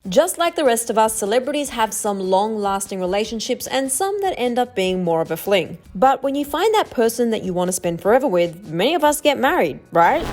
Just like the rest of us, celebrities have some long-lasting relationships and some that end up being more of a fling. But when you find that person that you want to spend forever with, many of us get married, right?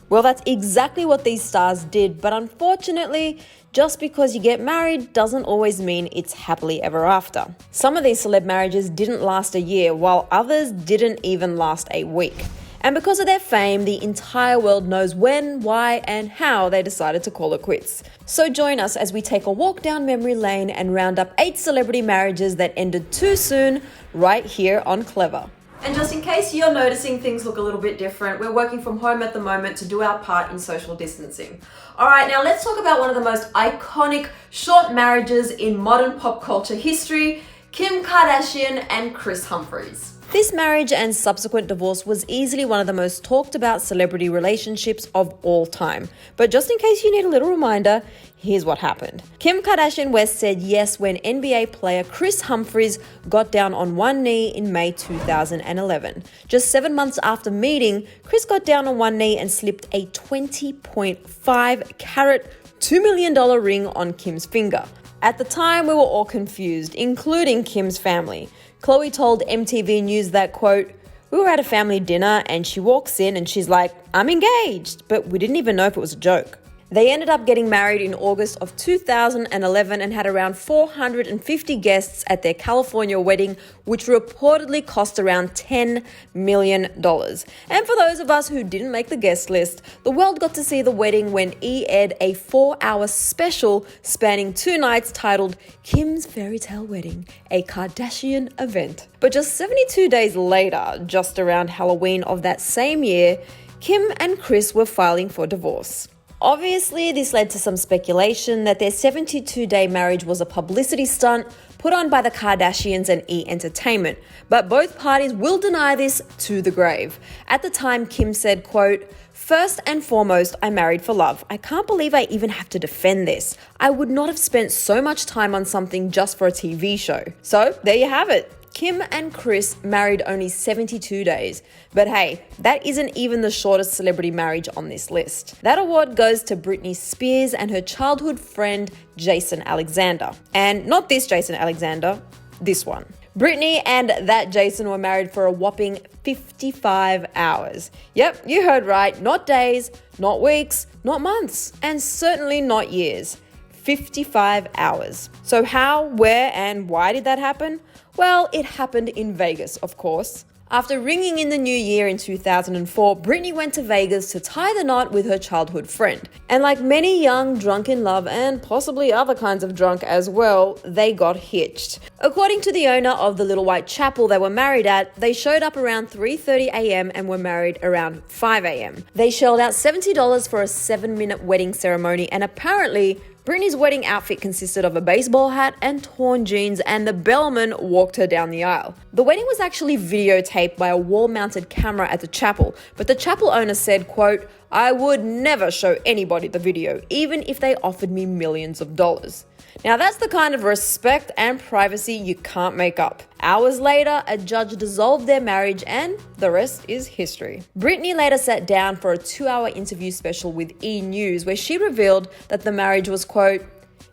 Well, that's exactly what these stars did, but unfortunately, just because you get married doesn't always mean it's happily ever after. Some of these celeb marriages didn't last a year, while others didn't even last a week. And because of their fame, the entire world knows when, why, and how they decided to call it quits. So join us as we take a walk down memory lane and round up 8 celebrity marriages that ended too soon right here on Clevver. And just in case you're noticing things look a little bit different, we're working from home at the moment to do our part in social distancing. All right, now let's talk about one of the most iconic short marriages in modern pop culture history, Kim Kardashian and Kris Humphries. This marriage and subsequent divorce was easily one of the most talked about celebrity relationships of all time. But just in case you need a little reminder, here's what happened. Kim Kardashian West said yes when NBA player Kris Humphries got down on one knee in May 2011. Just 7 months after meeting, Kris got down on one knee and slipped a 20.5 carat $2 million ring on Kim's finger. At the time, we were all confused, including Kim's family. Khloe told MTV News that, quote, "We were at a family dinner and she walks in and she's like, 'I'm engaged,' but we didn't even know if it was a joke." They ended up getting married in August of 2011 and had around 450 guests at their California wedding, which reportedly cost around $10 million. And for those of us who didn't make the guest list, the world got to see the wedding when E! aired a 4-hour special spanning 2 nights titled Kim's Fairy Tale Wedding, a Kardashian event. But just 72 days later, just around Halloween of that same year, Kim and Kris were filing for divorce. Obviously, this led to some speculation that their 72-day marriage was a publicity stunt put on by the Kardashians and E! Entertainment, but both parties will deny this to the grave. At the time, Kim said, quote, "First and foremost, I married for love. I can't believe I even have to defend this. I would not have spent so much time on something just for a TV show." So there you have it. Kim and Kris married only 72 days. But hey, that isn't even the shortest celebrity marriage on this list. That award goes to Britney Spears and her childhood friend, Jason Alexander. And not this Jason Alexander, this one. Britney and that Jason were married for a whopping 55 hours. Yep, you heard right. Not days, not weeks, not months, and certainly not years. 55 hours. So how, where, and why did that happen? Well, it happened in Vegas, of course. After ringing in the new year in 2004, Britney went to Vegas to tie the knot with her childhood friend. And like many young, drunk in love, and possibly other kinds of drunk as well, they got hitched. According to the owner of the Little White Chapel they were married at, they showed up around 3:30 a.m. and were married around 5 a.m. They shelled out $70 for a 7-minute wedding ceremony, and apparently, Britney's wedding outfit consisted of a baseball hat and torn jeans, and the bellman walked her down the aisle. The wedding was actually videotaped by a wall-mounted camera at the chapel, but the chapel owner said, quote, "I would never show anybody the video, even if they offered me millions of dollars." Now that's the kind of respect and privacy you can't make up. Hours later, a judge dissolved their marriage and the rest is history. Britney later sat down for a 2-hour interview special with E! News where she revealed that the marriage was, quote,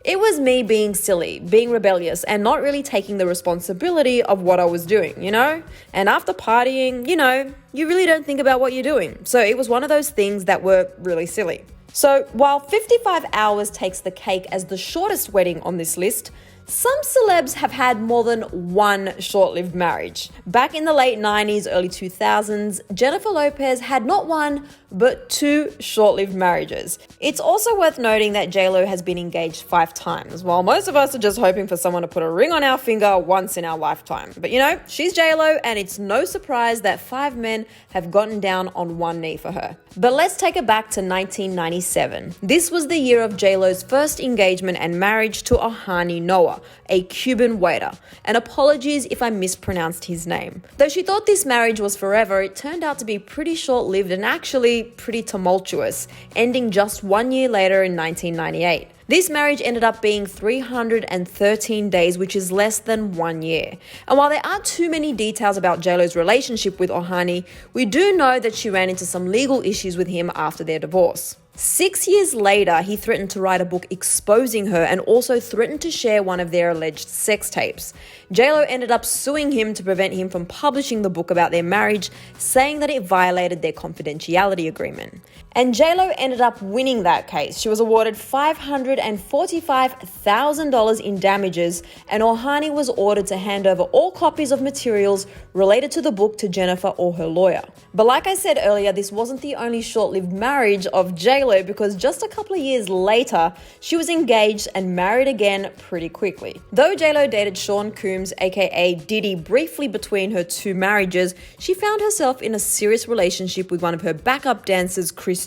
"It was me being silly, being rebellious, and not really taking the responsibility of what I was doing, you know? And after partying, you really don't think about what you're doing. So it was one of those things that were really silly." So while 55 hours takes the cake as the shortest wedding on this list, some celebs have had more than one short-lived marriage. Back in the late 90s, early 2000s, Jennifer Lopez had not one, but 2 short-lived marriages. It's also worth noting that JLo has been engaged 5 times, while most of us are just hoping for someone to put a ring on our finger once in our lifetime. But she's JLo, and it's no surprise that 5 men have gotten down on one knee for her. But let's take it back to 1997. This was the year of JLo's first engagement and marriage to Ohani Noah, a Cuban waiter. And apologies if I mispronounced his name. Though she thought this marriage was forever, it turned out to be pretty short-lived and actually pretty tumultuous, ending just 1 year later in 1998. This marriage ended up being 313 days, which is less than 1 year. And while there aren't too many details about JLo's relationship with Ohani, we do know that she ran into some legal issues with him after their divorce. 6 years later, he threatened to write a book exposing her and also threatened to share one of their alleged sex tapes. J-Lo ended up suing him to prevent him from publishing the book about their marriage, saying that it violated their confidentiality agreement. And J-Lo ended up winning that case. She was awarded $545,000 in damages, and Ohani was ordered to hand over all copies of materials related to the book to Jennifer or her lawyer. But like I said earlier, this wasn't the only short-lived marriage of J-Lo, because just a couple of years later, she was engaged and married again pretty quickly. Though J-Lo dated Sean Combs, aka Diddy, briefly between her two marriages, she found herself in a serious relationship with one of her backup dancers, Kris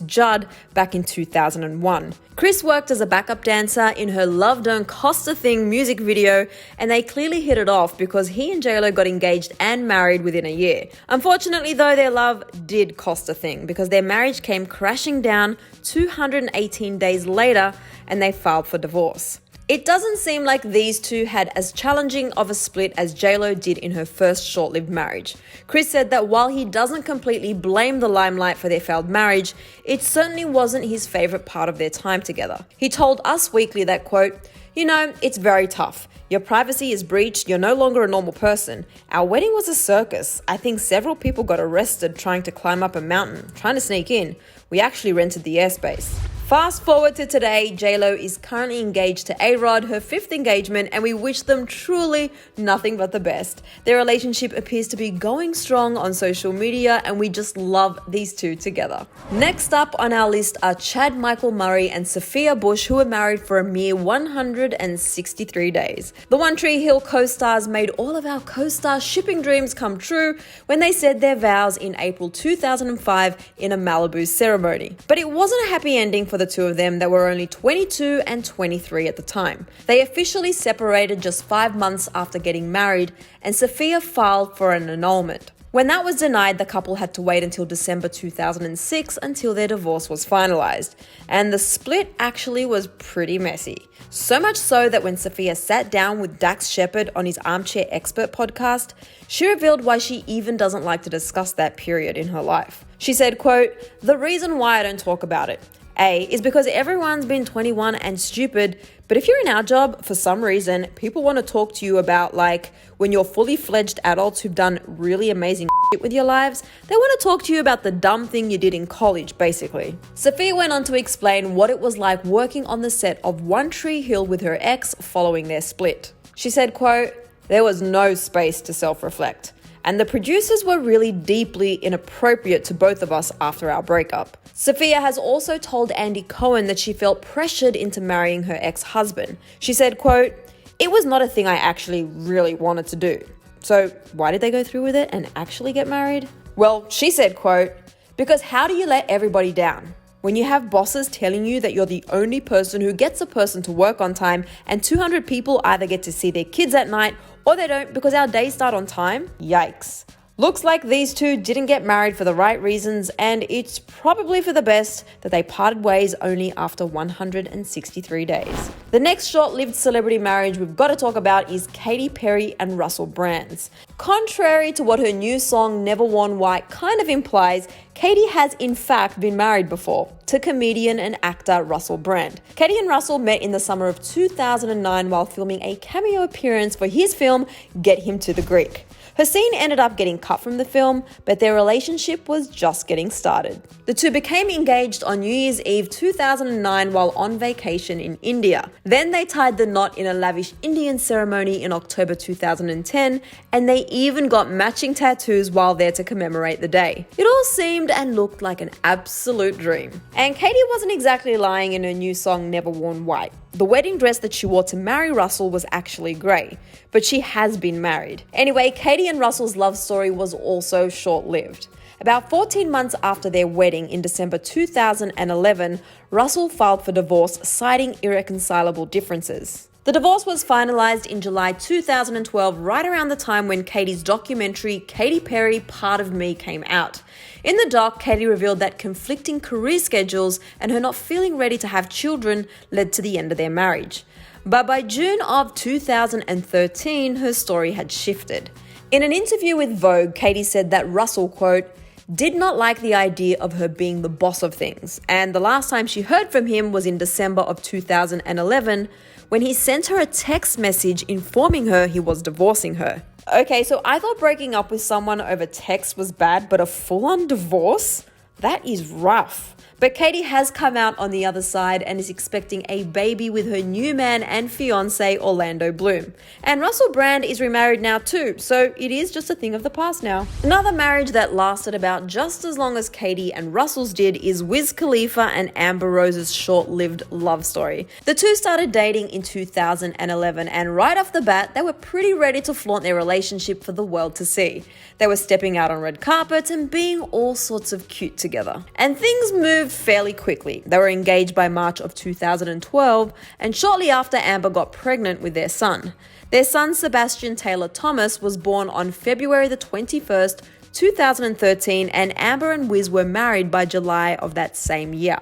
back in 2001. Kris worked as a backup dancer in her Love Don't Cost a Thing music video, and they clearly hit it off because he and J-Lo got engaged and married within a year. Unfortunately though, their love did cost a thing because their marriage came crashing down 218 days later and they filed for divorce. It doesn't seem like these two had as challenging of a split as J-Lo did in her first short-lived marriage. Kris said that while he doesn't completely blame the limelight for their failed marriage, it certainly wasn't his favorite part of their time together. He told Us Weekly that, quote, "You know, it's very tough. Your privacy is breached, you're no longer a normal person. Our wedding was a circus. I think several people got arrested trying to climb up a mountain, trying to sneak in. We actually rented the airspace." Fast forward to today, J-Lo is currently engaged to A-Rod, her fifth engagement, and we wish them truly nothing but the best. Their relationship appears to be going strong on social media, and we just love these two together. Next up on our list are Chad Michael Murray and Sofia Bush, who were married for a mere 163 days. The One Tree Hill co-stars made all of our co-star shipping dreams come true when they said their vows in April 2005 in a Malibu ceremony. But it wasn't a happy ending for the two of them that were only 22 and 23 at the time. They officially separated just 5 months after getting married, and Sofia filed for an annulment. When that was denied, the couple had to wait until December 2006 until their divorce was finalized. And the split actually was pretty messy. So much so that when Sofia sat down with Dax Shepard on his Armchair Expert podcast, she revealed why she even doesn't like to discuss that period in her life. She said, quote, "The reason why I don't talk about it, A, is because everyone's been 21 and stupid, but if you're in our job, for some reason, people want to talk to you about, like, when you're fully fledged adults who've done really amazing shit with your lives, they want to talk to you about the dumb thing you did in college, basically." Sofia went on to explain what it was like working on the set of One Tree Hill with her ex following their split. She said, quote, "There was no space to self-reflect, and the producers were really deeply inappropriate to both of us after our breakup." Sofia has also told Andy Cohen that she felt pressured into marrying her ex-husband. She said, quote, "It was not a thing I actually really wanted to do." So why did they go through with it and actually get married? Well, she said, quote, "Because how do you let everybody down? When you have bosses telling you that you're the only person who gets a person to work on time and 200 people either get to see their kids at night or they don't because our days start on time? Yikes." Looks like these two didn't get married for the right reasons, and it's probably for the best that they parted ways only after 163 days. The next short-lived celebrity marriage we've got to talk about is Katy Perry and Russell Brand's. Contrary to what her new song Never Worn White kind of implies, Katy has in fact been married before to comedian and actor Russell Brand. Katy and Russell met in the summer of 2009 while filming a cameo appearance for his film Get Him to the Greek. Her scene ended up getting cut from the film, but their relationship was just getting started. The two became engaged on New Year's Eve 2009 while on vacation in India. Then they tied the knot in a lavish Indian ceremony in October 2010, and they even got matching tattoos while there to commemorate the day. It all seemed and looked like an absolute dream. And Katy wasn't exactly lying in her new song Never Worn White. The wedding dress that she wore to marry Russell was actually grey, but she has been married. Anyway, Katy and Russell's love story was also short-lived. About 14 months after their wedding in December 2011, Russell filed for divorce, citing irreconcilable differences. The divorce was finalized in July 2012, right around the time when Katy's documentary Katy Perry Part of Me came out. In the doc, Katy revealed that conflicting career schedules and her not feeling ready to have children led to the end of their marriage. But by June of 2013, her story had shifted. In an interview with Vogue, Katy said that Russell, quote, did not like the idea of her being the boss of things. And the last time she heard from him was in December of 2011 when he sent her a text message informing her he was divorcing her. Okay, so I thought breaking up with someone over text was bad, but a full-on divorce? That is rough. But Katy has come out on the other side and is expecting a baby with her new man and fiancé Orlando Bloom. And Russell Brand is remarried now too, so it is just a thing of the past now. Another marriage that lasted about just as long as Katy and Russell's did is Wiz Khalifa and Amber Rose's short-lived love story. The two started dating in 2011, and right off the bat, they were pretty ready to flaunt their relationship for the world to see. They were stepping out on red carpets and being all sorts of cute together. And things moved fairly quickly. They were engaged by March of 2012, and shortly after, Amber got pregnant with their son. Their son, Sebastian Taylor Thomas, was born on February the 21st, 2013, and Amber and Wiz were married by July of that same year.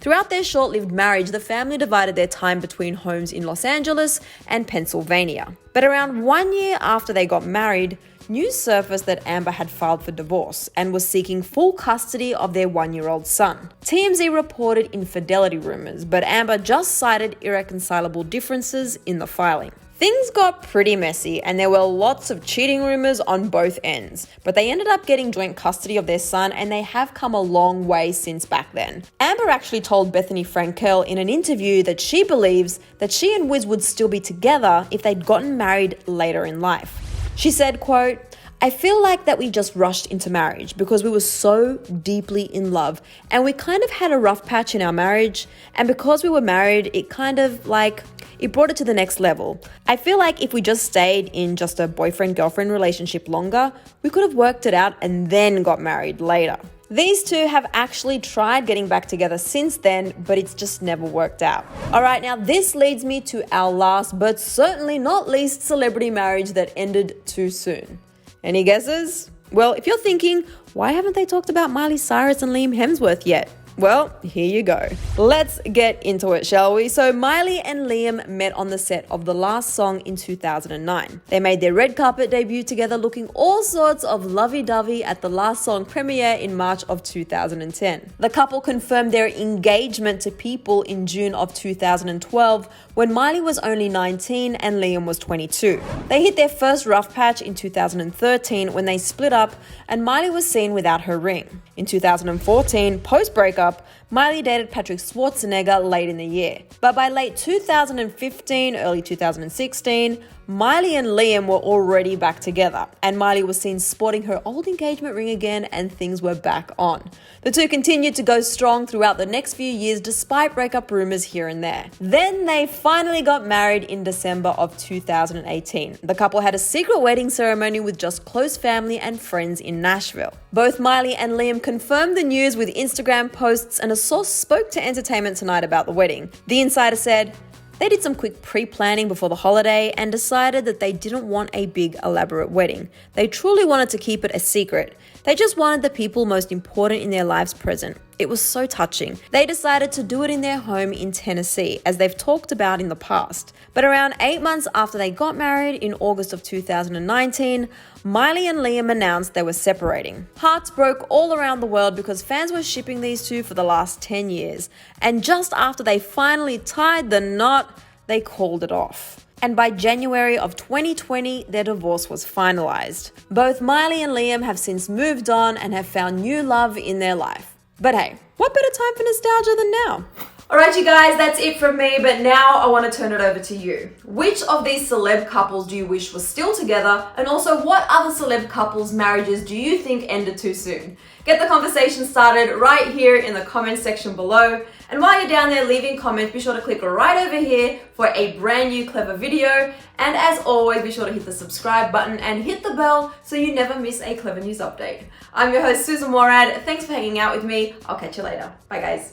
Throughout their short-lived marriage, the family divided their time between homes in Los Angeles and Pennsylvania. But around 1 year after they got married, news surfaced that Amber had filed for divorce and was seeking full custody of their 1-year-old son. TMZ reported infidelity rumors, but Amber just cited irreconcilable differences in the filing. Things got pretty messy and there were lots of cheating rumors on both ends, but they ended up getting joint custody of their son and they have come a long way since back then. Amber actually told Bethany Frankel in an interview that she believes that she and Wiz would still be together if they'd gotten married later in life. She said, quote, "I feel like that we just rushed into marriage because we were so deeply in love and we kind of had a rough patch in our marriage, and because we were married, it brought it to the next level. I feel like if we just stayed in just a boyfriend-girlfriend relationship longer, we could have worked it out and then got married later." These two have actually tried getting back together since then, but it's just never worked out. All right, now this leads me to our last, but certainly not least, celebrity marriage that ended too soon. Any guesses? Well, if you're thinking, why haven't they talked about Miley Cyrus and Liam Hemsworth yet? Well, here you go. Let's get into it, shall we? So Miley and Liam met on the set of The Last Song in 2009. They made their red carpet debut together looking all sorts of lovey-dovey at The Last Song premiere in March of 2010. The couple confirmed their engagement to people in June of 2012 when Miley was only 19 and Liam was 22. They hit their first rough patch in 2013 when they split up and Miley was seen without her ring. In 2014, post-breakup, Miley dated Patrick Schwarzenegger late in the year. But by late 2015, early 2016, Miley and Liam were already back together, and Miley was seen sporting her old engagement ring again, and things were back on. The two continued to go strong throughout the next few years despite breakup rumors here and there. Then they finally got married in December of 2018. The couple had a secret wedding ceremony with just close family and friends in Nashville. Both Miley and Liam confirmed the news with Instagram posts, and a source spoke to Entertainment Tonight about the wedding. The insider said, "They did some quick pre-planning before the holiday and decided that they didn't want a big elaborate wedding. They truly wanted to keep it a secret. They just wanted the people most important in their lives present. It was so touching. They decided to do it in their home in Tennessee, as they've talked about in the past." But around 8 months after they got married in August of 2019, Miley and Liam announced they were separating. Hearts broke all around the world because fans were shipping these two for the last 10 years. And just after they finally tied the knot, they called it off. And by January of 2020, their divorce was finalized. Both Miley and Liam have since moved on and have found new love in their life. But hey, what better time for nostalgia than now? Alright you guys, that's it from me, but now I want to turn it over to you. Which of these celeb couples do you wish was still together? And also, what other celeb couples' marriages do you think ended too soon? Get the conversation started right here in the comment section below. And while you're down there leaving comments, be sure to click right over here for a brand new Clevver video. And as always, be sure to hit the subscribe button and hit the bell so you never miss a Clevver news update. I'm your host, Susan Morad. Thanks for hanging out with me. I'll catch you later. Bye guys.